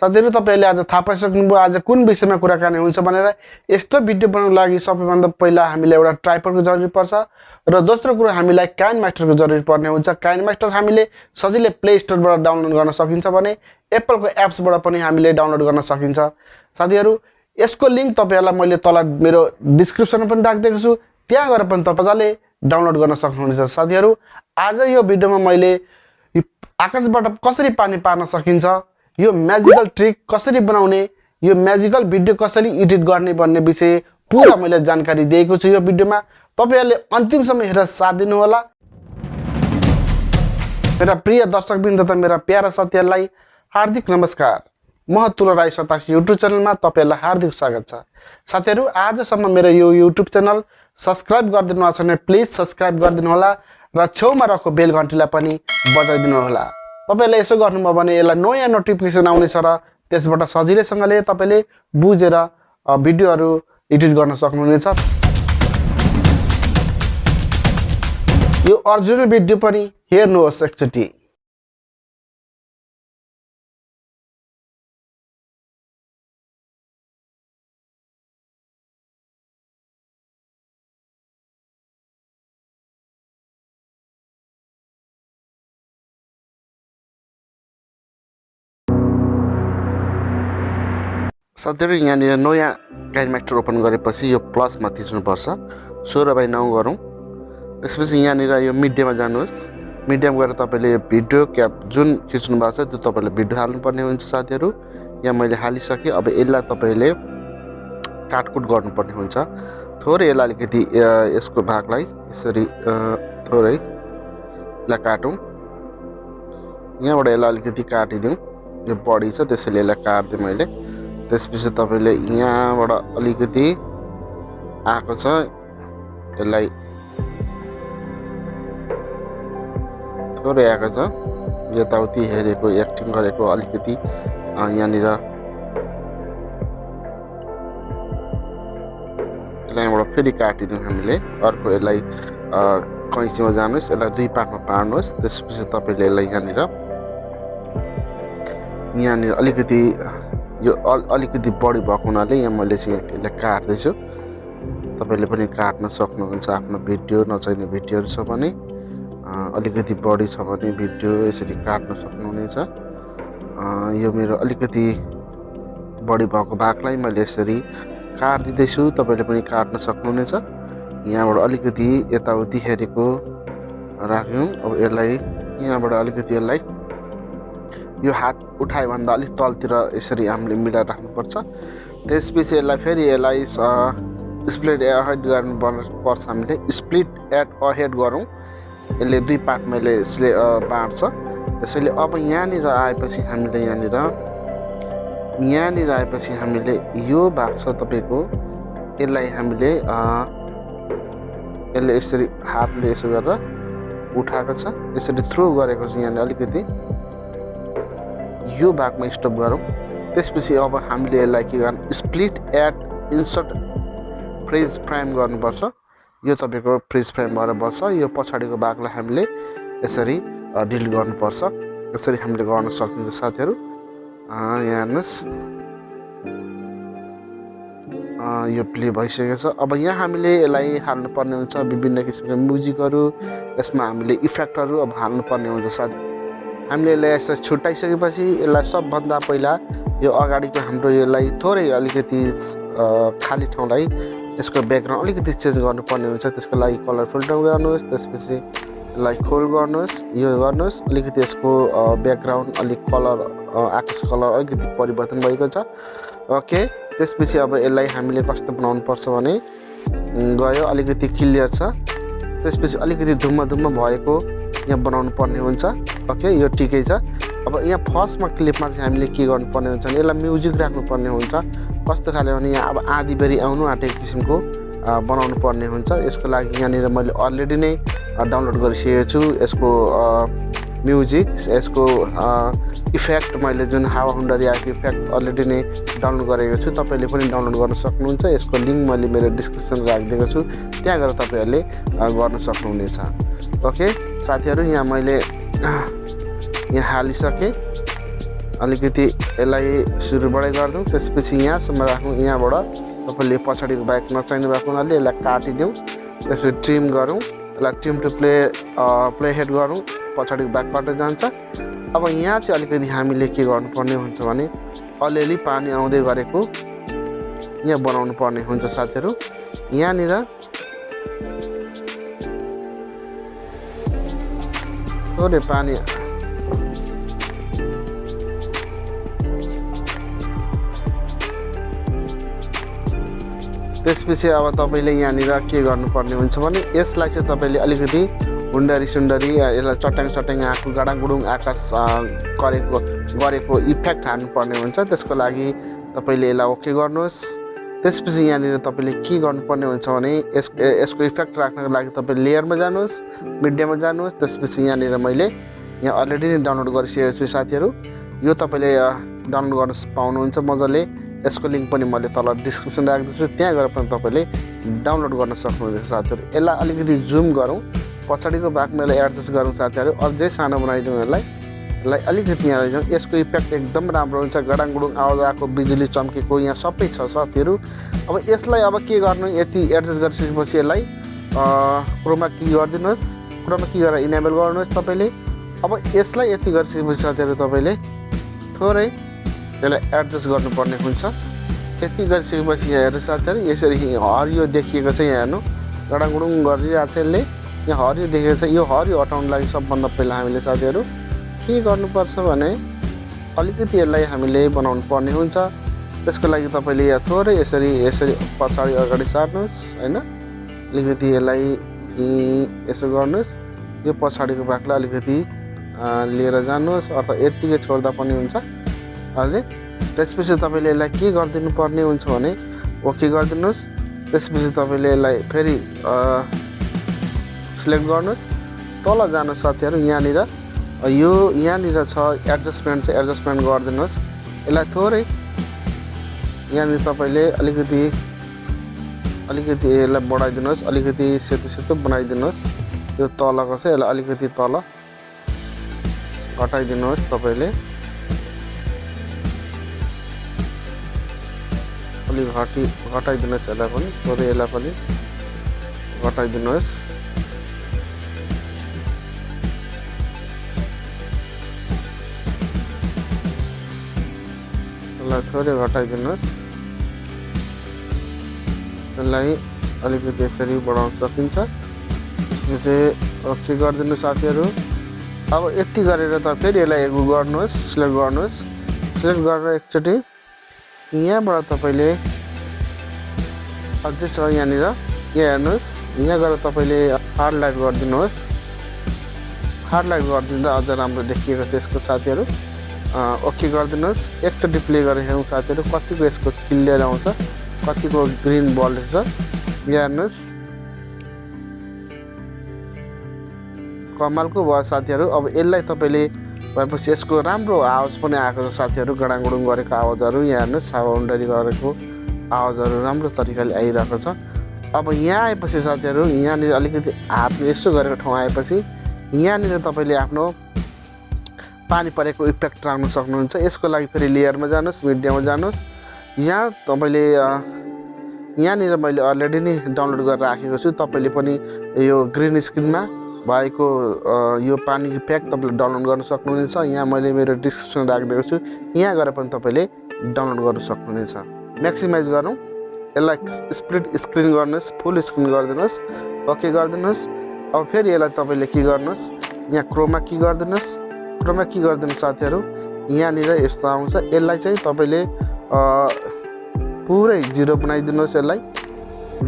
साथीहरु तपाईहरुले आज थाहा पाइसक्नुभयो आज कुन विषयमा कुराकानी हुन्छ भनेर। यस्तो भिडियो बनाउनको लागि सबैभन्दा पहिला हामीले एउटा ट्राइपडको जरुरी पर्छ र दोस्रो कुरा हामीलाई काइन मास्टरको जरुरी पर्ने हुन्छ। काइन मास्टर हामीले सजिलै प्ले स्टोरबाट डाउनलोड गर्न सकिन्छ भने एप्पलको एप्सबाट पनि हामीले डाउनलोड गर्न सकिन्छ। साथीहरु यसको लिंक तपाईहरुलाई मैले तल मेरो डिस्क्रिप्सनमा पनि राखिदिएको छु, त्यहाँ गएर पनि तपाईले डाउनलोड गर्न सक्नुहुनेछ। साथीहरु आज यो भिडियोमा मैले आकाशबाट कसरी पानी पार्न सकिन्छ, यो म्याजिकल ट्रिक कसरी बनाउने, यो म्याजिकल भिडियो कसरी एडिट गर्ने भन्ने विषय पूरा मैले जानकारी दिएको छु यो भिडियोमा। तपाईहरुले अन्तिमसम्म हेरेर साथ दिनु होला। मेरा प्रिय दर्शकवृन्द तथा मेरा प्यारा साथीहरुलाई हार्दिक नमस्कार। म तुलराई सताक्षी युट्युब च्यानलमा तपाईहरुलाई हार्दिक स्वागत छ। साथीहरु आजसम्म मेरो यो युट्युब च्यानल सब्स्क्राइब गरिदिनु भएको छ भने प्लिज सब्स्क्राइब गरिदिनु होला र छेउमा रहेको बेल घण्टीलाई पनि बजाइदिनु होला। तपाईले यसो गर्नुभयो भने यसलाई नयाँ नोटिफिकेसन आउनेछ र त्यसबाट सजिलैसँगले तपाईले बुझेर भिडियोहरु एडिट गर्न सक्नुहुनेछ। यो ओरिजिनल भिडियो पनि हेर्नुहोस् एकचोटी। साथीहरु यहाँनिर नयाँ काइन मास्टर ओपन गरेपछि यो प्लसमा थिच्नुपर्छ, 16:9 गरौँ। त्यसपछि यहाँनिर यो मिडियामा जानुहोस्। मिडियामा गएर तपाईले भिडियो क्याप जुन खिच्नु भएको छ त्यो तपाईले भिडियो हाल्नुपर्ने हुन्छ। साथीहरु यहाँ मैले हालिसके। अब यसलाई तपाईले काटकुट गर्नुपर्ने हुन्छ। थोरै यसलाई अलिकति यसको भागलाई यसरी थोरै यसलाई काटौँ। यहाँबाट यसलाई अलिकति काटिदिउँ। यो बडी छ त्यसैले यसलाई काट्दिएँ मैले। त्यसपछि तपाईले यहाँबाट अलिकति आएको छ यसलाई थोरै आएको छ, यताउति हेरेको एक्टिङ गरेको अलिकति यहाँनिर यहाँबाट फेरि काटिदिउँ हामीले। अर्को यसलाई कैँचीमा जानुहोस्, यसलाई दुई पार्टमा पार्नुहोस्। त्यसपछि तपाईले यसलाई यहाँनिर अलिकति यो अलिकति बढी भएको हुनाले यहाँ मैले चाहिँ यसलाई काट्दैछु। तपाईले पनि काट्न सक्नुहुन्छ आफ्नो भिडियो नचाहिने भिडियोहरु छ भने, अलिकति बढी छ भने भिडियो यसरी काट्न सक्नुहुनेछ। यो मेरो अलिकति बढी भएको भागलाई मैले यसरी काट्दिदैछु, तपाईले पनि काट्न सक्नुहुनेछ। यहाँबाट अलिकति यताउति हेरेको राख्यौं। अब यसलाई यहाँबाट अलिकति यसलाई यो हात उठाए भन्दा अलिक तलतिर यसरी हामीले मिलाएर राख्नुपर्छ। त्यसपछि यसलाई फेरि यसलाई स्प्लिट अहेड गर्नुपर्छ। हामीले स्प्लिट एट अहेड गरौँ। यसले दुई पार्टमा यसले बाँड्छ। त्यसैले अब यहाँनिर आएपछि हामीले यो भाग छ तपाईको, यसलाई हामीले यसले यसरी हातले यसो गरेर उठाएको छ, यसरी थ्रो गरेको छ। यहाँले अलिकति यो भागमा स्टप गरौँ। त्यसपछि अब हामीले यसलाई के गर्नु, split at insert freeze frame गर्नुपर्छ। यो तपाईको फ्रिज फ्रेम भएर बस्छ। यो पछाडिको भागलाई हामीले यसरी डिलिट गर्नुपर्छ। यसरी हामीले गर्न सकिन्छ। साथीहरु यहाँ हेर्नुस्, यो प्ले भइसकेको छ। अब यहाँ हामीले यसलाई हाल्नुपर्ने हुन्छ विभिन्न किसिमका म्युजिकहरु, यसमा हामीले इफेक्टहरु अब हाल्नुपर्ने हुन्छ। साथी हामीले यसलाई यसरी छुट्याइसकेपछि यसलाई सबभन्दा पहिला यो अगाडिको हाम्रो यसलाई थोरै अलिकति खाली ठाउँलाई यसको ब्याकग्राउन्ड अलिकति चेन्ज गर्नुपर्ने हुन्छ। त्यसको लागि कलर फिल्टर गर्नुहोस्। त्यसपछि यसलाई खोल गर्नुहोस्, यो गर्नुहोस्। अलिकति यसको ब्याकग्राउन्ड अलिक कलर आकाश कलर अलिकति परिवर्तन भएको छ। ओके, त्यसपछि अब यसलाई हामीले कस्तो बनाउनु पर्छ भने गयो अलिकति क्लियर छ। त्यसपछि अलिकति धुम्म भएको यहाँ बनाउनु पर्ने हुन्छ। ओके, यो ठिकै छ। अब यहाँ फर्स्टमा क्लिपमा चाहिँ हामीले के गर्नुपर्ने हुन्छ भने यसलाई म्युजिक राख्नुपर्ने हुन्छ। कस्तो खाले भने यहाँ अब आधी बेरी आउनु आँटेको किसिमको बनाउनु पर्ने हुन्छ। यसको लागि यहाँनिर मैले अलरेडी नै डाउनलोड गरिसकेको छु यसको म्युजिक, यसको इफेक्ट मैले जुन हावा हुन्डरी आएको इफेक्ट अलरेडी नै डाउनलोड गरेको छु। तपाईले पनि डाउनलोड गर्न सक्नुहुन्छ। यसको लिंक मैले मेरो डिस्क्रिप्सनमा राखिदिएको छु, त्यहाँ गएर तपाईहरुले गर्न सक्नुहुनेछ। ओके साथीहरु, यहाँ मैले यहाँ हालिसके। अलिकति यसलाई सुरुबाटै गरिदिउँ, त्यसपछि यहाँसम्म राखौँ। यहाँबाट तपाईँले पछाडिको ब्याक नचाहिने भएको हुनाले यसलाई काटिदिउँ, त्यसपछि ट्रिम गरौँ, यसलाई ट्रिम टु प्ले हेड गरौँ, पछाडिको ब्याकबाट जान्छ। अब यहाँ चाहिँ अलिकति हामीले के गर्नुपर्ने हुन्छ भने अलिअलि पानी आउँदै गरेको यहाँ बनाउनु पर्ने हुन्छ साथीहरू। यहाँनिर थोरै पानी त्यसपछि अब तपाईँले यहाँनिर के गर्नुपर्ने हुन्छ भने यसलाई चाहिँ तपाईँले अलिकति हुन्डरी सुन्डरी यसलाई चट्याङ आएको गाडाङगुडुङ आकाश गरेको इफेक्ट हान्नुपर्ने हुन्छ। त्यसको लागि तपाईँले यसलाई ओके गर्नुहोस्। त्यसपछि यहाँनिर तपाईँले के गर्नुपर्ने हुन्छ भने यसको इफेक्ट राख्नको लागि तपाईँ लेयरमा जानुहोस्, मिडियामा जानुहोस्। त्यसपछि यहाँनिर मैले यहाँ अलरेडी नै डाउनलोड गरिसकेको छु साथीहरू, यो तपाईँले डाउनलोड गर्न पाउनुहुन्छ मजाले। यसको लिङ्क पनि मैले तल डिस्क्रिप्सन राख्दैछु, त्यहाँ गएर पनि तपाईँले डाउनलोड गर्न सक्नुहुनेछ साथीहरू। यसलाई अलिकति जुम गरौँ, पछाडिको भागमा यसलाई एडजस्ट गरौँ साथीहरू, अझै सानो बनाइदिउँ यसलाई अलिकति यहाँ लैजाउँ। यसको इफेक्ट एकदम राम्रो हुन्छ, गडाङगुडुङ आवाज आएको, बिजुली चम्केको यहाँ सबै छ साथीहरू। अब यसलाई अब के गर्नु, यति एडजस्ट गरिसकेपछि यसलाई क्रोमा की गरिदिनुहोस्, क्रोमा की गरेर इनेबल गर्नुहोस् तपाईँले। अब यसलाई यति गरिसकेपछि साथीहरू तपाईँले थोरै यसलाई एडजस्ट गर्नुपर्ने हुन्छ। यति गरिसकेपछि यहाँ हेर्नु साथीहरू, यसरी हरियो देखिएको छ, यहाँ हेर्नु गडाङगुडुङ गरिरहेको छ यसले, यहाँ हरियो देखेको छ। यो हरियो हटाउनु लागि सबभन्दा पहिला हामीले साथीहरू के गर्नुपर्छ भने अलिकति यसलाई हामीले बनाउनु पर्ने हुन्छ। त्यसको लागि तपाईँले यहाँ थोरै यसरी पछाडि अगाडि सार्नुहोस् होइन, अलिकति यसलाई यसो गर्नुहोस्, यो पछाडिको भागलाई अलिकति लिएर जानुहोस्, अथवा यत्तिकै छोड्दा पनि हुन्छ अहिले। त्यसपछि तपाईँले यसलाई के गरिदिनु पर्ने हुन्छ भने ओके गरिदिनुहोस्। त्यसपछि तपाईँले यसलाई फेरि सिलेक्ट गर्नुहोस्, तल जानुहोस् साथीहरू। यहाँनिर छ एडजस्टमेन्ट, चाहिँ एडजस्टमेन्ट गरिदिनुहोस्। यसलाई थोरै यहाँनिर तपाईँले अलिकति यसलाई बढाइदिनुहोस्, अलिकति सेतो बनाइदिनुहोस्। यो तलको चाहिँ यसलाई अलिकति तल घटाइदिनुहोस् तपाईँले, अलिक घटाइदिनुहोस् यसलाई पनि, थोरै यसलाई पनि घटाइदिनुहोस्। यसलाई थोरै घटाइदिनुहोस्, यसलाई अलिकति यसरी बढाउन सकिन्छ। त्यसपछि ओके गरिदिनु साथीहरू। अब यति गरेर त फेरि यसलाई गर्नुहोस्, सिलेक्ट गर्नुहोस्, सिलेक्ट गरेर एकचोटि यहाँबाट तपाईँले अझै छ यहाँनिर, यहाँ हेर्नुहोस्, यहाँ गएर तपाईँले हार्ड लाइट गरिदिनुहोस्। हार्ड लाइट गरिदिँदा अझ राम्रो देखिएको छ यसको साथीहरू। ओके गरिदिनुहोस्। एकचोटि प्ले गरेर हेरौँ साथीहरू कतिको यसको क्लियर आउँछ, कतिको ग्रिन बल्ब छ। यहाँ हेर्नुहोस् कमालको भयो साथीहरू। अब यसलाई तपाईँले भएपछि यसको राम्रो आवाज पनि आएको छ साथीहरू, गडाङगुडुङ गरेको आवाजहरू। यहाँ हेर्नुहोस् साउन्डरी गरेको आवाजहरू राम्रो तरिकाले आइरहेको छ। अब यहाँ आएपछि साथीहरू यहाँनिर अलिकति हातले यसो गरेको ठाउँ आएपछि यहाँनिर तपाईँले आफ्नो पानी परेको इफेक्ट राख्न सक्नुहुन्छ। यसको लागि फेरि लेयरमा जानुहोस्, मिडियामा जानुहोस्। यहाँ तपाईँले यहाँनिर मैले अलरेडी नै डाउनलोड गरेर राखेको छु, तपाईँले पनि यो ग्रिन स्क्रिनमा भएको यो पानी इफेक्ट तपाईँले डाउनलोड गर्न सक्नुहुनेछ। यहाँ मैले मेरो डिस्क्रिप्सन राखिदिएको छु, यहाँ गएर पनि तपाईँले डाउनलोड गर्न सक्नुहुनेछ। म्याक्सिमाइज गरौँ, यसलाई स्प्लिट स्क्रिन गर्नुहोस्, फुल स्क्रिन गरिदिनुहोस्, ओके गरिदिनुहोस्। अब फेरि यसलाई तपाईँले के गर्नुहोस्, यहाँ क्रोमा की गरिदिनुहोस्। क्रोमा की गरिदिनु साथीहरू, यहाँनिर यस्तो आउँछ। यसलाई चाहिँ तपाईँले पुरै 0 बनाइदिनुहोस्, यसलाई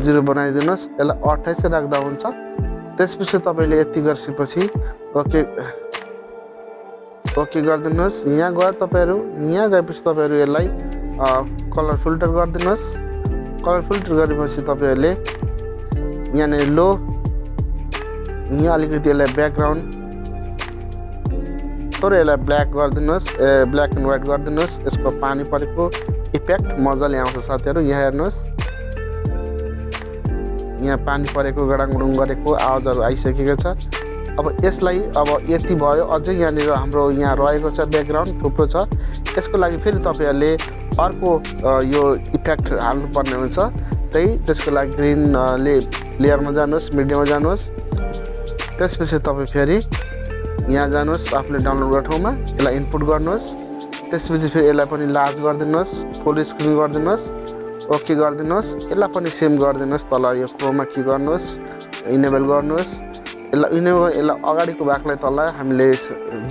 0 बनाइदिनुहोस्। यसलाई 28 राख्दा हुन्छ। त्यसपछि तपाईँले यति गरिसकेपछि ओके गरिदिनुहोस्। यहाँ गएर तपाईँहरू यहाँ गएपछि तपाईँहरू यसलाई कलर फिल्टर गरिदिनुहोस्। कलर फिल्टर गरेपछि तपाईँहरूले यहाँनिर लो यहाँ अलिकति यसलाई ब्याकग्राउन्ड थोरै यसलाई ब्ल्याक गरिदिनुहोस्, ब्ल्याक एन्ड व्हाइट गरिदिनुहोस्। यसको पानी परेको इफेक्ट मजाले आउँछ साथीहरू। यहाँ हेर्नुहोस्, यहाँ पानी परेको गडाङगुडुङ गरेको आवाजहरू आइसकेको छ। अब यसलाई अब यति भयो अझै यहाँनिर हाम्रो यहाँ रहेको छ ब्याकग्राउन्ड थुप्रो छ यसको लागि फेरि तपाईहरुले अर्को यो इफेक्ट हाल्नु पर्ने हुन्छ त्यसको लागि ग्रीन लेयरमा जानुहोस् मिडियममा जानुहोस् त्यसपछि तपाई फेरि यहाँ जानुहोस् आफूले डाउनलोड गर्ने ठाउँमा यसलाई इनपुट गर्नुहोस् त्यसपछि फेरि यसलाई पनि लार्ज गरिदिनुहोस् फुल स्क्रिन गरिदिनुहोस् ओके गरिदिनुहोस् यसलाई पनि सेम गरिदिनुहोस् तल यो क्रोमा की गर्नुहोस् इनेबल गर्नुहोस् यसलाई अगाडिको भागलाई तल हामीले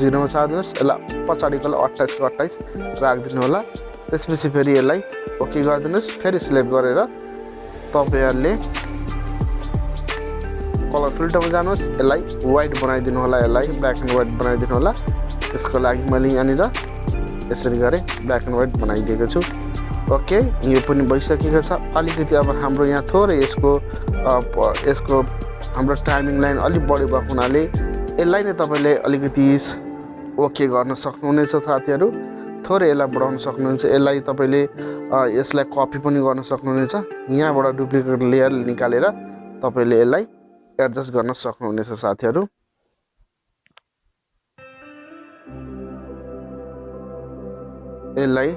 0 मा सार्नुहोस् यसलाई पछाडिकोलाई 28 को 28 राखिदिनु होला त्यसपछि फेरि यसलाई ओके गरिदिनुहोस् फेरि सिलेक्ट गरेर तपाईहरुले कलर फिल्टरमा जानुहोस् यसलाई व्हाइट बनाइदिनु होला यसलाई ब्ल्याक एन्ड व्हाइट बनाइदिनु होला त्यसको लागि मैले यहाँनिर यसरी गरे ब्ल्याक एन्ड व्हाइट बनाइदिएको छु ओके यो पनि भइसकेको छ अलिकति अब हाम्रो यहाँ थोरै यसको हाम्रो टाइमिङ लाइन अलि बढी भएको हुनाले यसलाई नै तपाईले अलिकति ओके गर्न सक्नुहुनेछ साथीहरु थोरै यसलाई बढाउन सक्नुहुन्छ यसलाई तपाईले यसलाई कपी पनि गर्न सक्नुहुनेछ यहाँबाट डुप्लिकेट लेयर निकालेर तपाईले यसलाई एडजस्ट गर्न सक्नुहुनेछ साथीहरु यसलाई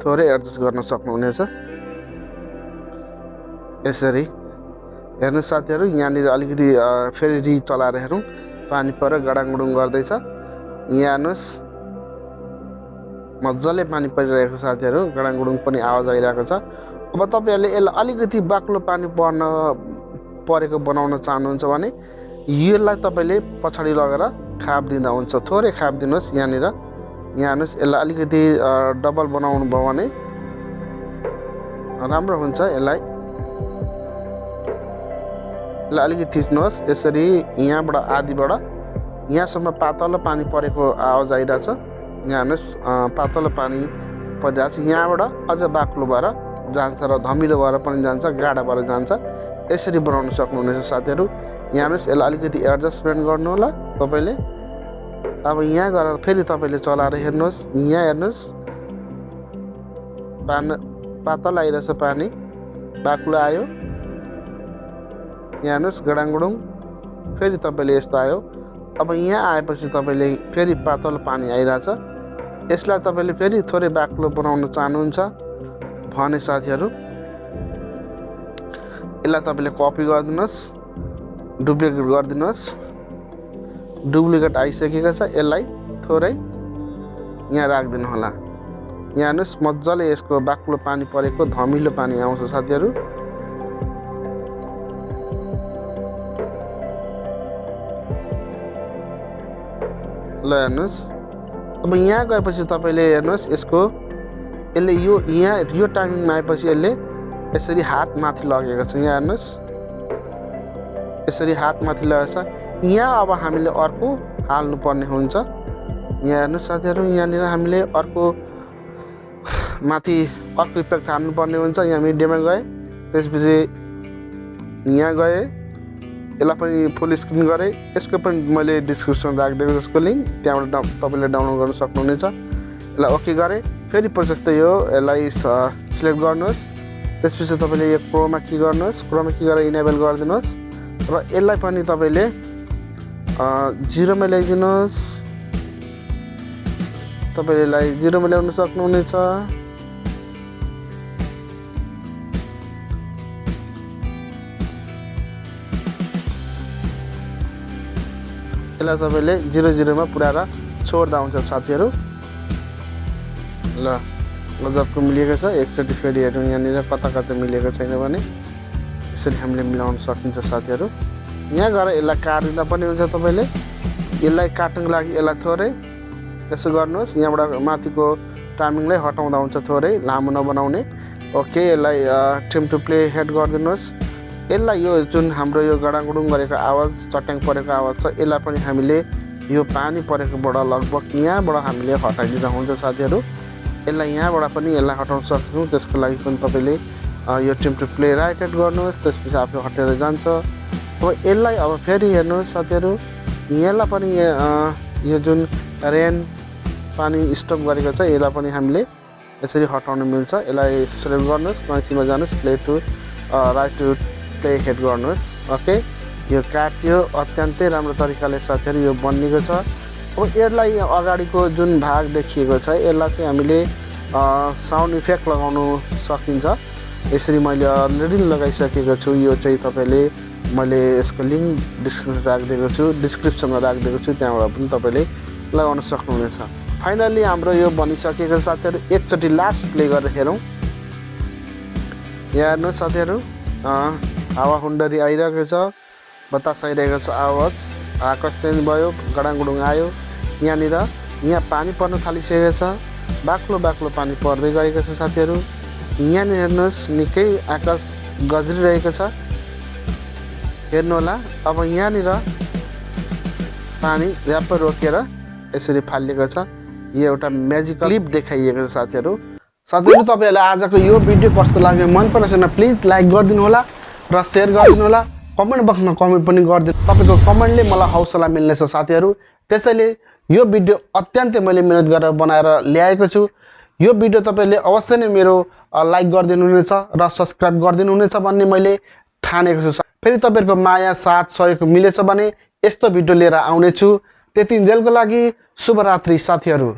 थोरै एडजस्ट गर्न सक्नुहुनेछ यसरी हेर्नुस् साथीहरु यहाँनिर अलिकति फेरि रि चलाएर हेरौं पानी पर गडाङगुडुङ गर्दै छ यहाँ हेर्नुस् मज्जाले पानी परिरहेको छ साथीहरु गडाङगुडुङ पनि आवाज आइरहेको छ अब तपाईहरुले यसलाई अलिकति बाक्लो पानी परेको बनाउन चाहनुहुन्छ भने यसलाई तपाईले पछाडी लगेर खाप दिँदा हुन्छ थोरै खाप दिनुस् यहाँनिर यहाँ हेर्नुस् यसलाई अलिकति डबल बनाउनु भयो भने राम्रो हुन्छ यसलाई अलिकति थिच्नुहोस् यसरी यहाँबाट आदिबाट यहाँसम्म पातलो पानी परेको आवाज आइरहेछ यहाँ हेर्नुस् पातलो पानी परिरहेछ यहाँबाट अझ बाक्लो भएर जान्छ र धमिलो भएर पनि जान्छ गाढा भएर जान्छ यसरी बनाउन सक्नुहुनेछ साथीहरु यहाँ हेर्नुस् यसलाई अलिकति एडजस्टमेन्ट गर्नु होला तपाईले अब यहाँ गएर फेरि तपाईले चलाएर हेर्नुस् यहाँ हेर्नुस् पातलो आइरहेछ पानी बाक्लो आयो यहाँ हेर्नुस् गडाङगुडुङ फेरि तपाईले यस्तो आयो अब यहाँ आएपछि तपाईले फेरि पातलो पानी आइरहेछ यसलाई तपाईले फेरि थोरै बाक्लो बनाउन चाहनुहुन्छ भने साथीहरु यसलाई तपाईले कपी गरिदिनुस् डुप्लिकेट गरिदिनुस् डुप्लिकेट आइसकेको छ यसलाई थोरै यहाँ राखिदिनु होला यहाँ हेर्नुस् मज्जाले यसको बाक्लो पानी परेको धमिलो पानी आउँछ साथीहरु ल हेर्नुस् अब यहाँ गएपछि तपाईले हेर्नुस् यसले यो टाइमिङमा आएपछि यसले यसरी हात माथि लगेको छ यहाँ हेर्नुस् यसरी हात माथि लगेको छ यहाँ अब हामीले अर्को हाल्नु पर्ने हुन्छ यहाँ हेर्नुस् साथीहरु यहाँनिर हामीले अर्को माथि अर्को इफेक्ट हाल्नु पर्ने हुन्छ यहाँ मिडियममा गए त्यसपछि यहाँ गए यसलाई पनि फुल स्क्रिन गरे यसको पनि मैले डिस्क्रिप्सन राखिदिएको जसको लिंक त्यहाँबाट तपाईले डाउनलोड गर्न सक्नुहुनेछ यसलाई ओके गरे फेरि प्रोसेस यो यसलाई सिलेक्ट गर्नुहोस् त्यसपछि तपाईले यो क्रोमा की गर्नुहोस् क्रोमा की गरेर इनेबल गरिदिनुहोस् र यसलाई पनि तपाईले 0 मा ल्याइदिनुहोस् तपाईले यसलाई 0 मा ल्याउन सक्नुहुनेछ यसलाई तपाईले 0 मा पुर्याएर छोड्दा हुन्छ साथीहरु ल गजबको मिलेको छ एकचोटी फेरि हेरौँ यहाँनिर कता मिलेको छैन भने यसरी हामीले मिलाउन सकिन्छ साथीहरु यहाँ गएर यसलाई काट्दिँदा पनि हुन्छ तपाईले यसलाई काट्नको लागि यसलाई थोरै यसो गर्नुहोस् यहाँबाट माथिको टाइमिङलाई हटाउँदा हुन्छ थोरै लामो नबनाउने ओके यसलाई ट्रिम टु प्ले हेड गरिदिनुहोस् यसलाई यो जुन हाम्रो यो गडाङगुडुङ गरेको आवाज चट्याङ परेको आवाज छ यसलाई पनि हामीले यो पानी परेकोबाट लगभग यहाँबाट हामीले हटाइदिँदा हुन्छ साथीहरु यसलाई यहाँबाट पनि यसलाई हटाउन सक्छौं त्यसको लागि पनि तपाईले यो trim to play right head गर्नुहोस् त्यसपछि आफै हटेर जान्छ अब यसलाई अब फेरि हेर्नुहोस् साथीहरु यसलाई पनि यो जुन रेन पानी स्टक गरेको छ यसलाई पनि हामीले यसरी हटाउन मिल्छ यसलाई सिलेक्ट गर्नुहोस् कर्सीमा जानुहोस् play to right to play head गर्नुहोस् ओके यो काट्यो अत्यन्तै राम्रो तरिकाले साथीहरु यो बनिएको छ। अब यसलाई अगाडिको जुन भाग देखिएको छ यसलाई चाहिँ हामीले साउन्ड इफेक्ट लगाउन सकिन्छ। यसरी मैले अलरेडी लगाइसकेको छु। यो चाहिँ तपाईले मैले यसको लिंक डिस्क्रिप्सनमा राखिदिएको छु, त्यहाँबाट पनि तपाईले लगाउन सक्नुहुनेछ। फाइनली हाम्रो यो बनिसकेको साथीहरु एकचोटी लास्ट प्ले गरेर हेरौं। यहाँ हेर्नु साथीहरु हावा हुन्डरी आइरहेको छ, बतास आइरहेको छ, आवाज आकाश चेन्ज भयो, गडाङगुडुङ आयो। यहाँ पानी पर्न थालिसकेको छ, बाक्लो बाक्लो पानी पर्दै गएको छ साथीहरु। यहाँ हेर्नुस् निकै आकाश गज्रिरहेको छ, हेर्नु होला। अब यहाँनिर पानी झ्याप्प रोकेर यसरी फालिएको छ। यो एउटा म्याजिकल क्लिप देखाइएको छ साथीहरु। साथीहरु तपाईहरुलाई आजको यो भिडियो कस्तो लाग्यो मन परेछ भने प्लिज लाइक गरिदिनु होला र शेयर गरिदिनु होला। कमेन्ट बक्समा कमेन्ट पनि गरिदिनु। तपाईको कमेन्टले मलाई हौसला मिल्नेछ साथीहरु। त्यसैले यो भिडियो अत्यन्तै मैले मेहनत गरेर बनाएर ल्याएको छु। यो भिडियो तपाईले अवश्य नै मेरो लाइक गरिदिनु हुनेछ र सब्स्क्राइब गरिदिनु हुनेछ भन्ने मैले ठानेको छु। फेरि तपाईहरुको माया साथ सहयोग मिलेछ भने यस्तो भिडियो लिएर आउने छु। त्यतिन्जेलको लागि शुभरात्रि साथीहरु।